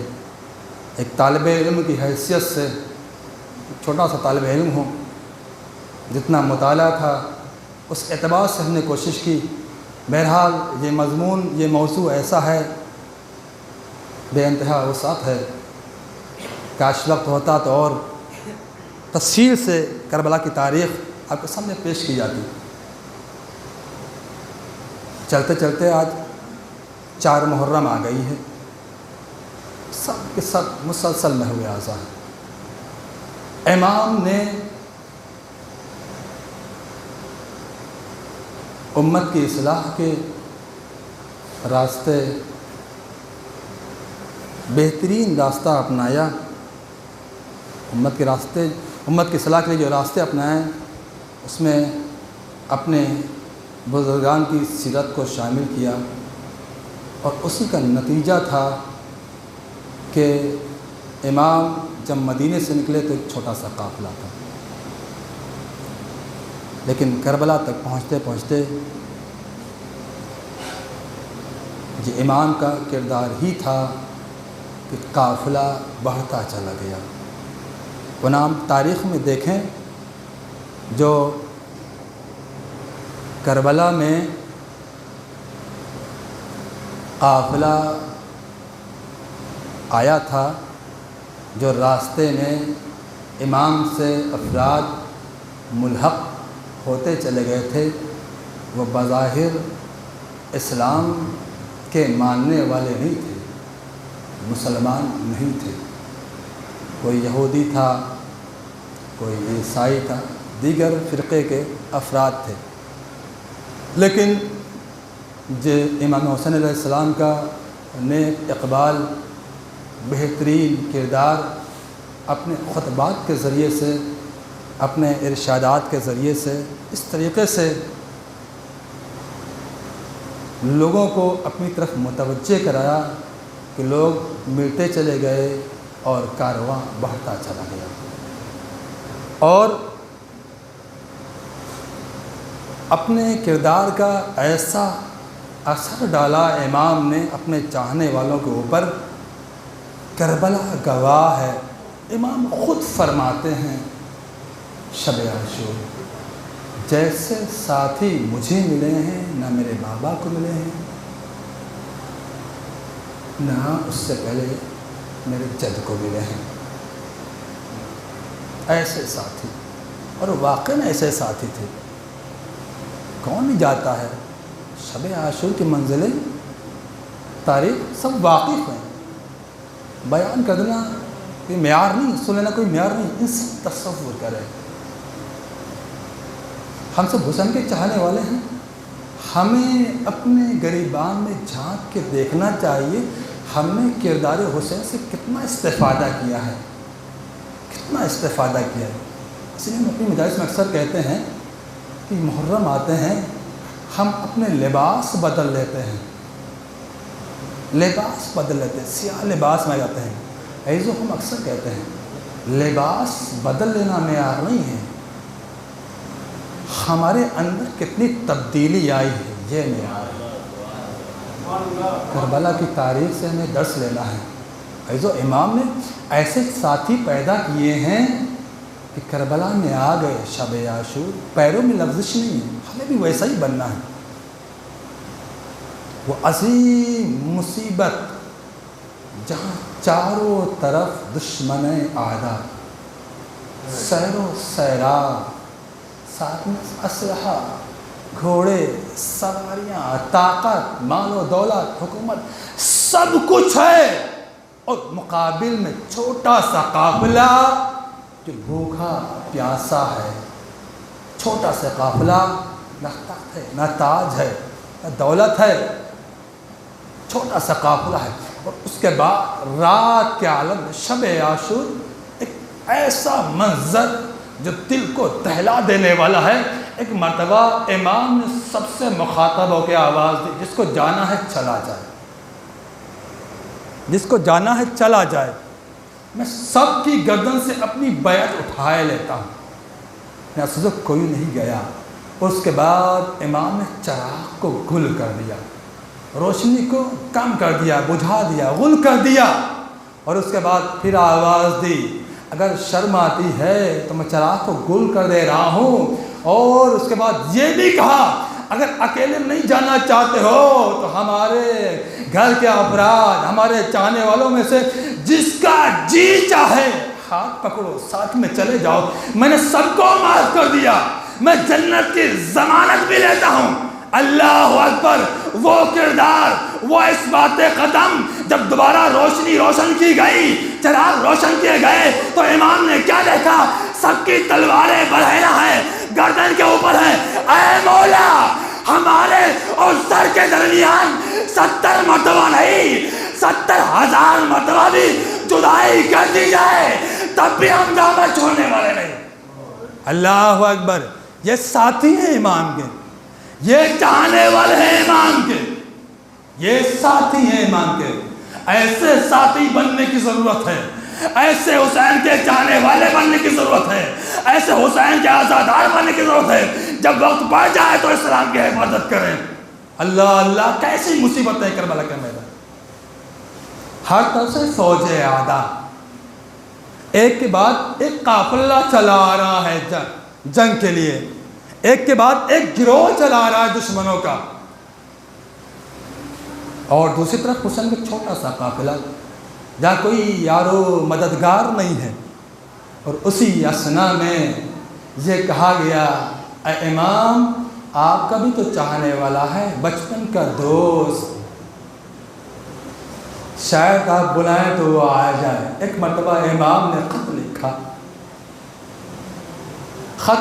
ایک طالب علم کی حیثیت سے، چھوٹا سا طالب علم ہوں، جتنا مطالعہ تھا اس اعتبار سے ہم نے کوشش کی۔ بہرحال یہ مضمون، یہ موضوع ایسا ہے، بے انتہا وسعت ہے، کاش وقت ہوتا تو اور تفصیل سے کربلا کی تاریخ آپ کے سامنے پیش کی جاتی۔ چلتے چلتے آج 4 محرم آ گئی ہے، سب کے سب مسلسل محو اعضا ہیں۔ امام نے امت کی اصلاح کے راستے، بہترین راستہ اپنایا، امت کی اصلاح کے لیے جو راستے اپنائے اس میں اپنے بزرگان کی سیرت کو شامل کیا، اور اسی کا نتیجہ تھا کہ امام جب مدینے سے نکلے تو ایک چھوٹا سا قافلہ تھا، لیکن کربلا تک پہنچتے پہنچتے یہ امام کا کردار ہی تھا کہ قافلہ بڑھتا چلا گیا۔ ورنہ تاریخ میں دیکھیں، جو کربلا میں قافلہ آیا تھا، جو راستے میں امام سے افراد ملحق ہوتے چلے گئے تھے، وہ بظاہر اسلام کے ماننے والے نہیں تھے، مسلمان نہیں تھے۔ کوئی یہودی تھا، کوئی عیسائی تھا، دیگر فرقے کے افراد تھے، لیکن جو امام حسین علیہ السلام کا نیک اقبال، بہترین کردار اپنے خطبات کے ذریعے سے، اپنے ارشادات کے ذریعے سے اس طریقے سے لوگوں کو اپنی طرف متوجہ کرایا کہ لوگ ملتے چلے گئے اور کارواں بڑھتا چلا گیا۔ اور اپنے کردار کا ایسا اثر ڈالا امام نے اپنے چاہنے والوں کے اوپر، کربلا گواہ ہے۔ امام خود فرماتے ہیں شب عاشور، جیسے ساتھی مجھے ملے ہیں نہ میرے بابا کو ملے ہیں، نہ اس سے پہلے میرے جد کو ملے ہیں۔ ایسے ساتھی، اور واقعی ایسے ساتھی تھے۔ کون نہیں جاتا ہے؟ شب عاشور کی منزلیں تاریخ سب واقف ہیں، بیان کر دینا کوئی معیار نہیں، سن لینا کوئی معیار نہیں، ان سب تصور کرے۔ ہم سب حسین کے چاہنے والے ہیں، ہمیں اپنے گریبان میں جھانک کے دیکھنا چاہیے ہم نے کردار حسین سے کتنا استفادہ کیا ہے، کتنا استفادہ کیا ہے۔ اس لیے ہم اپنی مجالس میں اکثر کہتے ہیں کہ محرم آتے ہیں، ہم اپنے لباس بدل لیتے ہیں، لباس بدل لیتے ہیں، سیاہ لباس میں جاتے ہیں۔ ایسو ہم اکثر کہتے ہیں لباس بدل لینا معیار نہیں ہے، ہمارے اندر کتنی تبدیلی آئی ہے یہ معیار ہے۔ کربلا کی تاریخ سے ہمیں درس لینا ہے۔ ایسو امام نے ایسے ساتھی پیدا کیے ہیں کہ کربلا میں آ گئے شب عاشور، پیروں میں لغزش نہیں ہے، ہمیں بھی ویسا ہی بننا ہے۔ وہ عظیم مصیبت جہاں چاروں طرف دشمن اعداء، سیر و سیراب، ساتھ میں اسلحہ، گھوڑے، سواریاں، طاقت، مال و دولت، حکومت، سب کچھ ہے، اور مقابل میں چھوٹا سا قافلہ جو بھوکا پیاسا ہے، چھوٹا سا قافلہ، نہ تخت ہے، نہ تاج ہے، نہ دولت ہے، چھوٹا سا قافلہ ہے۔ اور اس کے بعد رات کے عالم میں شب عاشور ایک ایسا منظر جو دل کو دہلا دینے والا ہے۔ ایک مرتبہ امام نے سب سے مخاطب ہو کے آواز دی، جس کو جانا ہے چلا جائے، جس کو جانا ہے چلا جائے۔ میں سب کی گردن سے اپنی بیعت اٹھائے لیتا ہوں، میں سوچا کوئی نہیں گیا۔ اور اس کے بعد امام نے چراغ کو گل کر دیا، روشنی کو کم کر دیا، بجھا دیا، غل کر دیا، اور اس کے بعد پھر آواز دی، اگر شرم آتی ہے تو میں چراغ کو گل کر دے رہا ہوں۔ اور اس کے بعد یہ بھی کہا، اگر اکیلے نہیں جانا چاہتے ہو تو ہمارے گھر کے افراد، ہمارے چاہنے والوں میں سے جس کا جی چاہے ہاتھ پکڑو، ساتھ میں چلے جاؤ، میں نے سب کو معاف کر دیا، میں جنت کی ضمانت بھی لیتا ہوں۔ اللہ اکبر! وہ کردار، وہ اس بات قدم، جب دوبارہ روشنی روشن کی گئی، چراغ روشن کیے گئے، تو امام نے کیا دیکھا؟ سب کی تلواریں برہنہ ہیں، گردن کے اوپر ہیں۔ اے مولا، ہمارے اور سر کے درمیان 70 مرتبہ نہیں، 70,000 مرتبہ بھی جدائی کر دی جائے، تب بھی ہم دامن چھوڑنے والے نہیں۔ اللہ اکبر! یہ ساتھی ہیں امام کے، یہ چاہنے والے ہیں امام کے، یہ ساتھی ہیں امام کے۔ ایسے ساتھی بننے کی ضرورت ہے، ایسے حسین کے چاہنے والے بننے کی ضرورت ہے، ایسے حسین کے عزادار بننے کی ضرورت ہے۔ جب وقت پڑ جائے تو اسلام کی حفاظت کریں، اللہ اللہ کیسی مصیبت ہے کربلا کا میدان، ہر طرف سے فوجیں اعداء، ایک کے بعد ایک قافلہ چلا آ رہا ہے جنگ کے لیے، ایک کے بعد ایک گروہ چلا آ رہا ہے دشمنوں کا، اور دوسری طرف حسین کا چھوٹا سا قافلہ جہاں کوئی یارو مددگار نہیں ہے۔ اور اسی اثنا میں یہ کہا گیا اے امام آپ کا بھی تو چاہنے والا ہے، بچپن کا دوست، شاید آپ بلائیں تو وہ آ جائے۔ ایک مرتبہ امام نے خط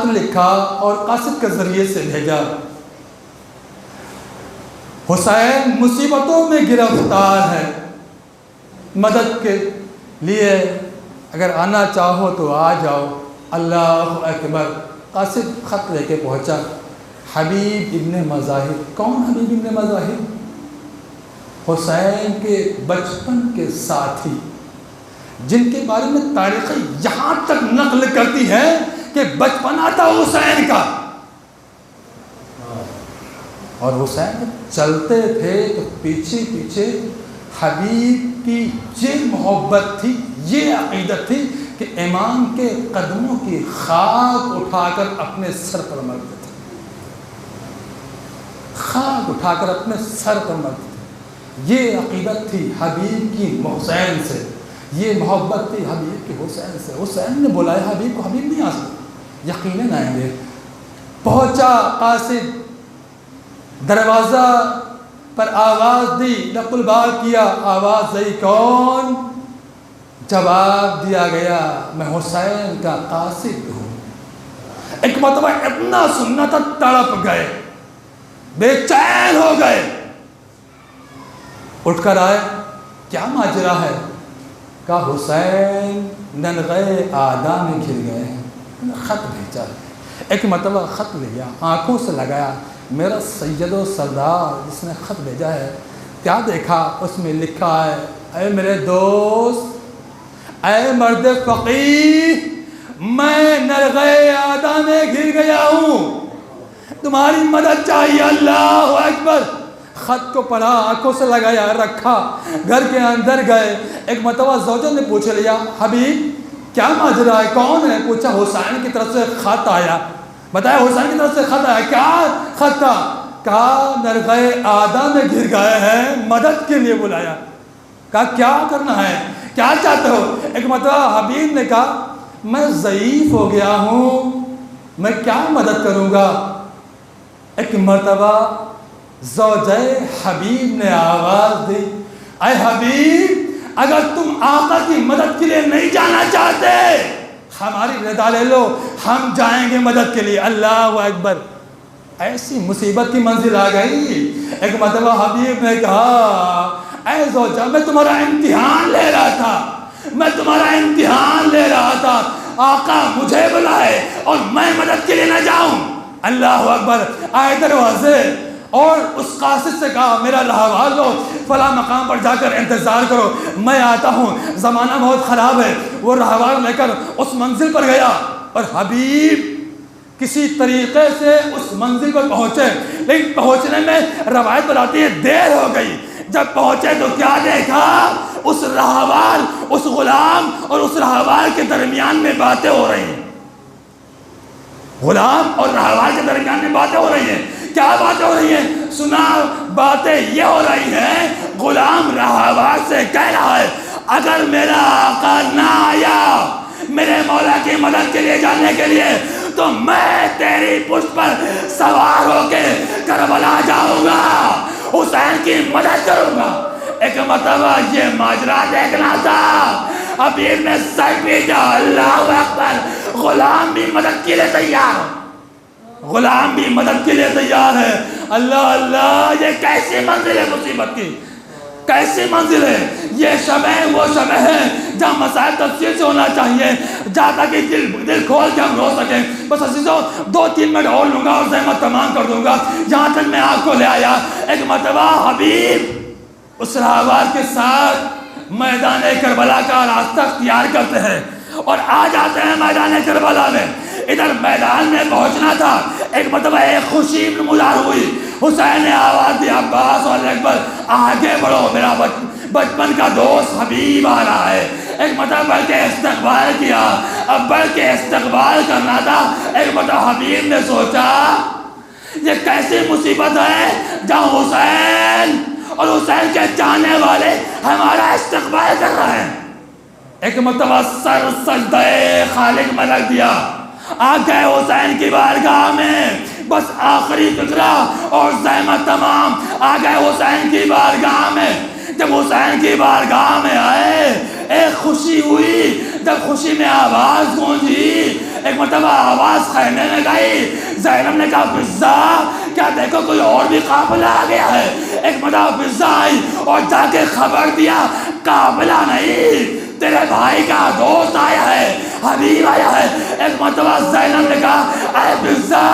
لکھا اور قاصد کے ذریعے سے بھیجا، حسین مصیبتوں میں گرفتار ہے، مدد کے لیے اگر آنا چاہو تو آ جاؤ۔ اللہ اکبر۔ قاصد خط لے کے پہنچا، حبیب ابن مظاہر۔ کون حبیب ابن مظاہر؟ حسین کے بچپن کے ساتھی، جن کے بارے میں تاریخیں یہاں تک نقل کرتی ہے کہ بچپنا تھا حسین کا، اور حسین چلتے تھے تو پیچھے پیچھے حبیب کی یہ محبت تھی، یہ عقیدت تھی کہ امام کے قدموں کی خاک اٹھا کر اپنے سر پر مرتے تھے، خاک اٹھا کر اپنے سر پر مرتے تھے۔ یہ عقیدت تھی حبیب کی حسین سے، یہ محبت تھی حبیب کی حسین سے۔ حسین نے بلایا حبیب کو، حبیب نہیں آ سکتا، یقیناً آئیں گے۔ پہنچا قاصد، دروازہ پر آواز دی، لق الباب کیا، آواز دی، کون؟ جواب دیا گیا میں حسین کا قاصد ہوں۔ ایک مرتبہ اتنا سننا تھا، تڑپ گئے، بے چین ہو گئے، اٹھ کر آئے، کیا ماجرا ہے؟ کہا حسین ننغے اعداء میں گر گئے ہیں، خط بھیجا۔ ایک مرتبہ خط لیا، آنکھوں سے لگایا، میرا سید و سردار جس نے خط بھیجا ہے، کیا دیکھا؟ اس میں لکھا ہے اے میرے دوست، اے مرد فقیہ، میں نرغے اعداء میں گر گیا ہوں، تمہاری مدد چاہیے۔ اللہ اکبر۔ خط کو پڑھا، آنکھوں سے لگایا، رکھا، گھر کے اندر گئے۔ ایک مرتبہ زوجہ نے پوچھ لیا حبیب کیا ماجرا ہے، کون ہے؟ پوچھا حسین کی طرف سے خط آیا۔ بتایا حسین کی طرف سے خط آیا۔ کیا خط تھا؟ کہا نرغے اعداء میں گر گئے ہیں، مدد کے لیے بلایا۔ کہا کیا کرنا ہے، کیا چاہتے ہو؟ ایک مرتبہ حبیب نے کہا میں ضعیف ہو گیا ہوں، میں کیا مدد کروں گا؟ ایک مرتبہ زوجہ حبیب نے آواز دی، اے حبیب اگر تم آقا کی مدد کے لیے نہیں جانا چاہتے ہماری رضا لے لو، ہم جائیں گے مدد کے لیے۔ اللہ اکبر۔ ایسی مصیبت کی منزل آ گئی۔ ایک مرتبہ حبیب نے کہا اے زوجہ میں تمہارا امتحان لے رہا تھا، میں تمہارا امتحان لے رہا تھا، آقا مجھے بلائے اور میں مدد کے لیے نہ جاؤں۔ اللہ اکبر۔ آئے دروازے اور اس قاصد سے کہا میرا لحاظ لو، فلاں مقام پر جا کر انتظار کرو، میں آتا ہوں، زمانہ بہت خراب ہے۔ وہ رہوار لے کر اس منزل پر گیا اور حبیب کسی طریقے سے اس منزل پر پہنچے، لیکن پہنچنے میں روایت بتاتی ہے دیر ہو گئی۔ جب پہنچے تو کیا دیکھا؟ اس رہوار، اس غلام اور اس رہوار کے درمیان میں باتیں ہو رہی ہیں، غلام اور رہوار کے درمیان میں باتیں ہو رہی ہیں۔ کیا باتیں ہو رہی ہیں؟ سنا، باتیں یہ ہو رہی ہیں، غلام رہوار سے کہہ رہا ہے اگر میرا آقا نہ آیا میرے مولا کی مدد کے لیے جانے کے لیے تو میں تیری پشت پر سوار ہو کے کربلا جاؤں گا، حسین کی مدد کروں گا۔ ایک مرتبہ یہ ماجرا دیکھنا تھا، حبیب نے سر پیٹا، اللہ اکبر۔ غلام بھی مدد کے لیے تیار، غلام بھی مدد کے لیے تیار ہے۔ اللہ اللہ، یہ کیسی منزل ہے مصیبت کی، کیسی منزل ہے۔ یہ شمع وہ شمع ہے جہاں مسائل تفصیل سے ہونا چاہیے، جہاں تک کہ دل کھول کے ہم رو سکیں۔ بس عزیزوں 2-3 منٹ اور لوں گا اور زحمت تمام کر دوں گا۔ جہاں تک میں آپ کو لے آیا، ایک مرتبہ حبیب اس رہوار کے ساتھ میدان کربلا کا راستہ اختیار کرتے ہیں اور آ جاتے ہیں میدان کربلا میں۔ ادھر میدان میں پہنچنا تھا، ایک مرتبہ ایک خوشی نمودار ہوئی، حسین نے آواز دی عباس اور اکبر آگے بڑھو، میرا بچپن کا دوست حبیب آ رہا ہے۔ ایک مرتبہ بڑھ کے استقبال کیا، اب بڑھ کے استقبال کرنا تھا۔ ایک مرتبہ حبیب نے سوچا یہ کیسی مصیبت ہے جہاں حسین اور حسین کے چاہنے والے ہمارا استقبال کر رہے ہیں۔ ایک مرتبہ سر سجدہ خالق میں رکھ دیا، آ گئے حسین کی بارگاہ میں، بس آخری فکرہ اور زحمت تمام، آ گئے حسین کی بارگاہ میں۔ جب حسین کی بارگاہ میں آئے ایک خوشی ہوئی، جب خوشی میں آواز گونجی، ایک مرتبہ آواز خیمے میں گئی، زینب نے کہا فضا کیا دیکھو کوئی اور بھی قافلہ آ گیا ہے؟ ایک مرتبہ فضا آئی اور جا کے خبر دیا قافلہ نہیں، تیرے بھائی کا دوست آیا ہے، حبیب آیا ہے۔ ایک مرتبہ زینب نے کہا اے فضا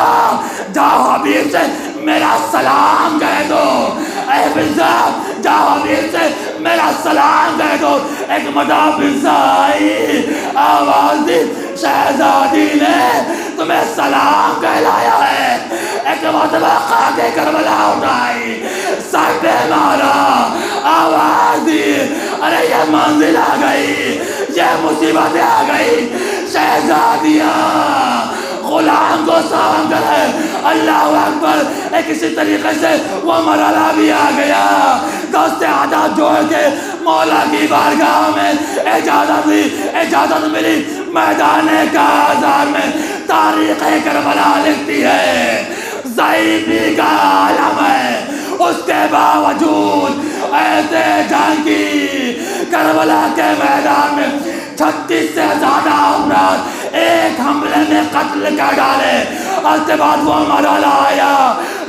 جاؤ حبیب سے میرا سلام کہہ دو، اے فضا جاؤ حبیب سے میرا سلام کہہ دو۔ ایک مرتبہ فضا آئی، آواز دی شہزادی نے تمہیں سلام کہلایا ہے۔ ایک مرتبہ خاک کربلا اٹھائی، سر پہ مارا، آواز دی ارے یہ منزل آ گئی، یہ مصیبتیں آ گئی، شہزادیاں غلام کو سلام کرے، اللہ اکبر۔ ایک اسی طریقے سے وہ مرحلہ بھی آ گیا، دست عادت جوڑ کے مولا کی بارگاہ میں اجازت ملی، میدان کارزار میں تاریخ کربلا لکھتی ہے ضعیفی کا عالم ہے، اس کے باوجود ایسے جنگ کی کربلا کے میدان میں 36 سے زیادہ افراد ایک حملے میں قتل کر ڈالے۔ اس کے بعد وہ مرحلہ آیا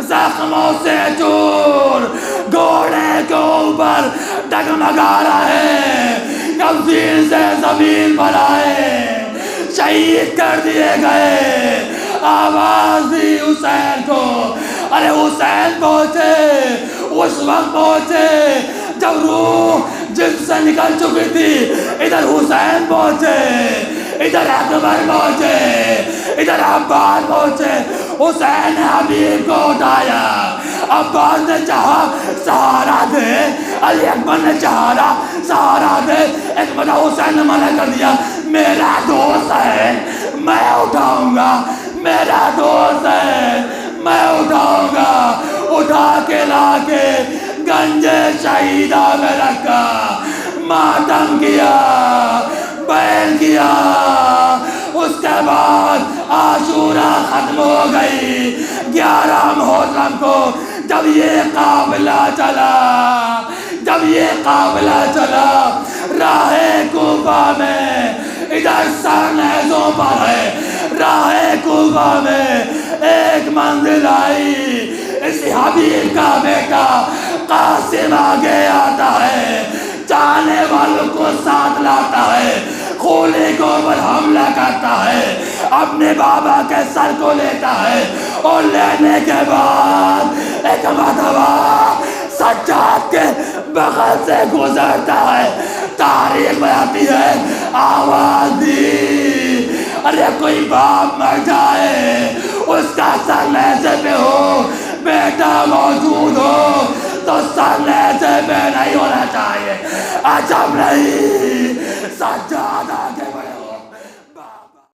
زخموں سے چور، گھوڑے کے اوپر ڈگمگا رہے، کمزین سے زمین پر آئے، شہید کر دیے گئے۔ آواز دی حسین کو، ارے حسین پہنچے، اس وقت پہنچے جب روح جس سے نکل چکی تھی، ادھر حسین پہنچے، ادھر اکبر پہنچے، ادھر عباس پہنچے۔ حسین نے حبیب کو اٹھایا، عباس نے چاہا سہارا دے، علی اکبر نے چاہا سہارا دے، ایک بڑا حسین نے منع کر دیا، میرا دوست ہے میں اٹھاؤں گا، میرا دوست ہے میں اٹھاؤں گا۔ اٹھا کے لا کے گنج شہیدہ میں رکھا، ماتم کیا، بیان کیا۔ اس کے بعد عاشورہ ختم ہو گئی۔ 11 محرم کو جب یہ قافلہ چلا راہ کوفہ میں، ادھر سرنیزوں پر ہے، راہ کوفہ میں ایک منزل آئی، اس حبیب کا بیٹا قاسم آگے آتا ہے، چاہنے والوں کو ساتھ لاتا ہے، کھولے کے اوپر حملہ کرتا ہے، اپنے بابا کے سر کو لیتا ہے، اور لینے کے بعد ایک مرتبہ سجاد کے بغل سے گزرتا ہے۔ تاریخ میں آتی ہے آواز دی، ارے کوئی باپ مر جائے اس کا سر نیزے پہ ہو، بیٹا موجود ہو تو سر نیزے پہ نہیں ہونا چاہیے۔ عجب نہیں، سجاد